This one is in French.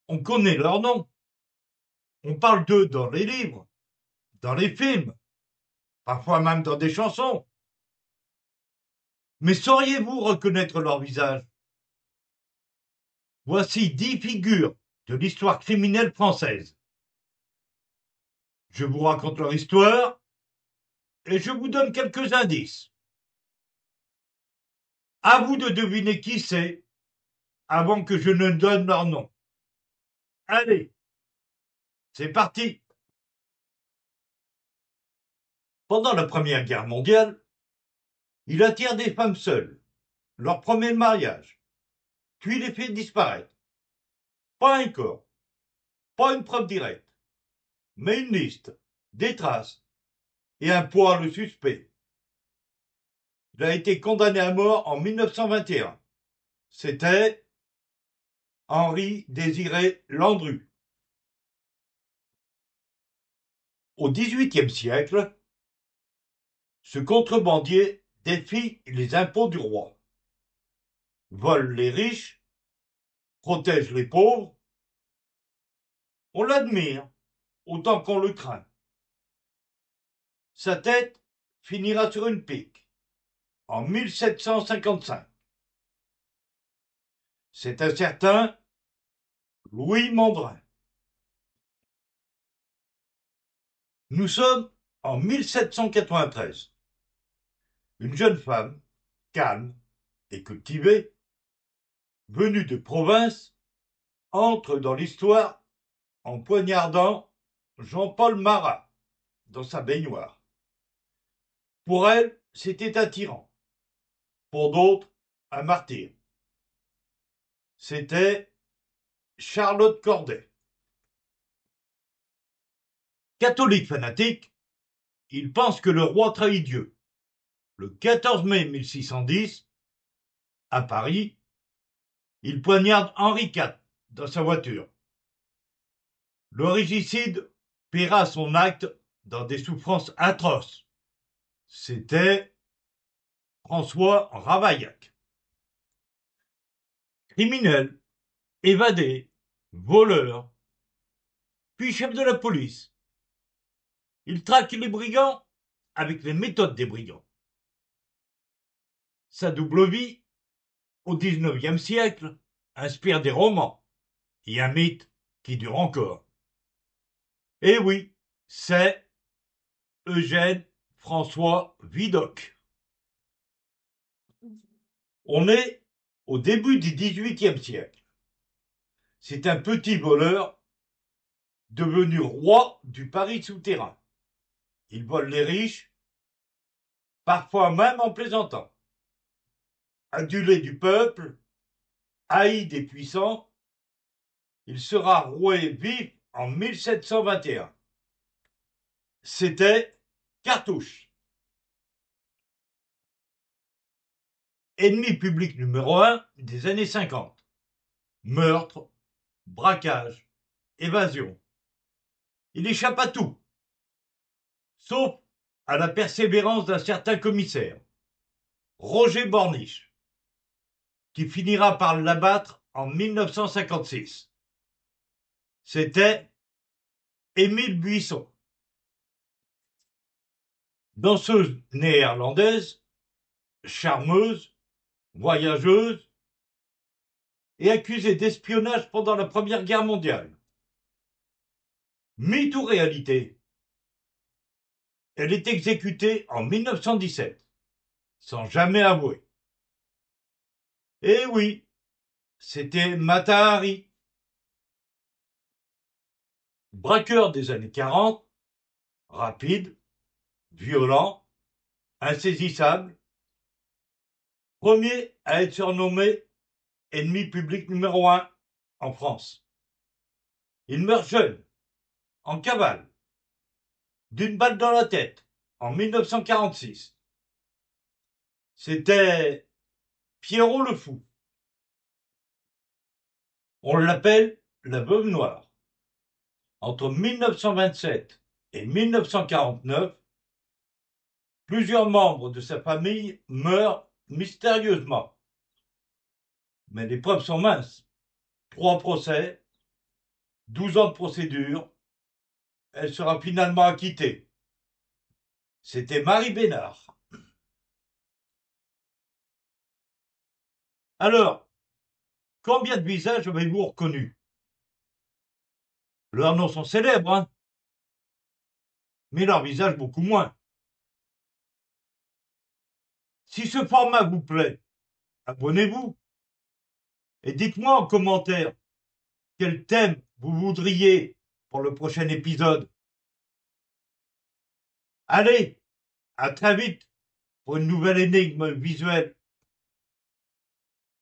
On connaît leurs noms. On parle d'eux dans les livres, dans les films, parfois même dans des chansons. Mais sauriez-vous reconnaître leur visage? Voici 10 figures de l'histoire criminelle française. Je vous raconte leur histoire et je vous donne quelques indices. À vous de deviner qui c'est avant que je ne donne leur nom. Allez, c'est parti. Pendant la Première Guerre mondiale, il attire des femmes seules, leur premier mariage, puis les fait disparaître. Pas un corps, pas une preuve directe, mais une liste, des traces et un poids suspect. Il a été condamné à mort en 1921. C'était Henri Désiré Landru. Au XVIIIe siècle, ce contrebandier défie les impôts du roi, vole les riches, protège les pauvres. On l'admire autant qu'on le craint. Sa tête finira sur une pique en 1755. C'est un certain Louis Mandrin. Nous sommes en 1793. Une jeune femme, calme et cultivée, venue de province, entre dans l'histoire en poignardant Jean-Paul Marat dans sa baignoire. Pour elle, c'était un tyran. Pour d'autres, un martyr. C'était Charlotte Corday. Catholique fanatique, il pense que le roi trahit Dieu. Le 14 mai 1610, à Paris, il poignarde Henri IV dans sa voiture. Le régicide paiera son acte dans des souffrances atroces. C'était François Ravaillac. Criminel, évadé, voleur, puis chef de la police. Il traque les brigands avec les méthodes des brigands. Sa double vie, au XIXe siècle, inspire des romans et un mythe qui dure encore. Et oui, c'est Eugène François Vidocq. On est au début du XVIIIe siècle. C'est un petit voleur devenu roi du Paris souterrain. Il vole les riches, parfois même en plaisantant. Adulé du peuple, haï des puissants, il sera roué vif en 1721. C'était Cartouche. Ennemi public numéro 1 des années 50. Meurtre, braquage, évasion. Il échappe à tout, sauf à la persévérance d'un certain commissaire, Roger Borniche, qui finira par l'abattre en 1956. C'était Émile Buisson. Danseuse néerlandaise, charmeuse, voyageuse et accusée d'espionnage pendant la Première Guerre mondiale. Mythe ou réalité? Elle est exécutée en 1917, sans jamais avouer. Eh oui, c'était Mata Hari. Braqueur des années 40, rapide, violent, insaisissable, premier à être surnommé ennemi public numéro 1 en France. Il meurt jeune, en cavale, d'une balle dans la tête, en 1946. C'était Pierrot le Fou. On l'appelle la Veuve Noire. Entre 1927 et 1949, plusieurs membres de sa famille meurent mystérieusement. Mais les preuves sont minces. 3 procès, 12 ans de procédure, elle sera finalement acquittée. C'était Marie Bénard. Alors, combien de visages avez-vous reconnus? Leurs noms sont célèbres, hein, mais leurs visages beaucoup moins. Si ce format vous plaît, abonnez-vous et dites-moi en commentaire quel thème vous voudriez pour le prochain épisode. Allez, à très vite pour une nouvelle énigme visuelle.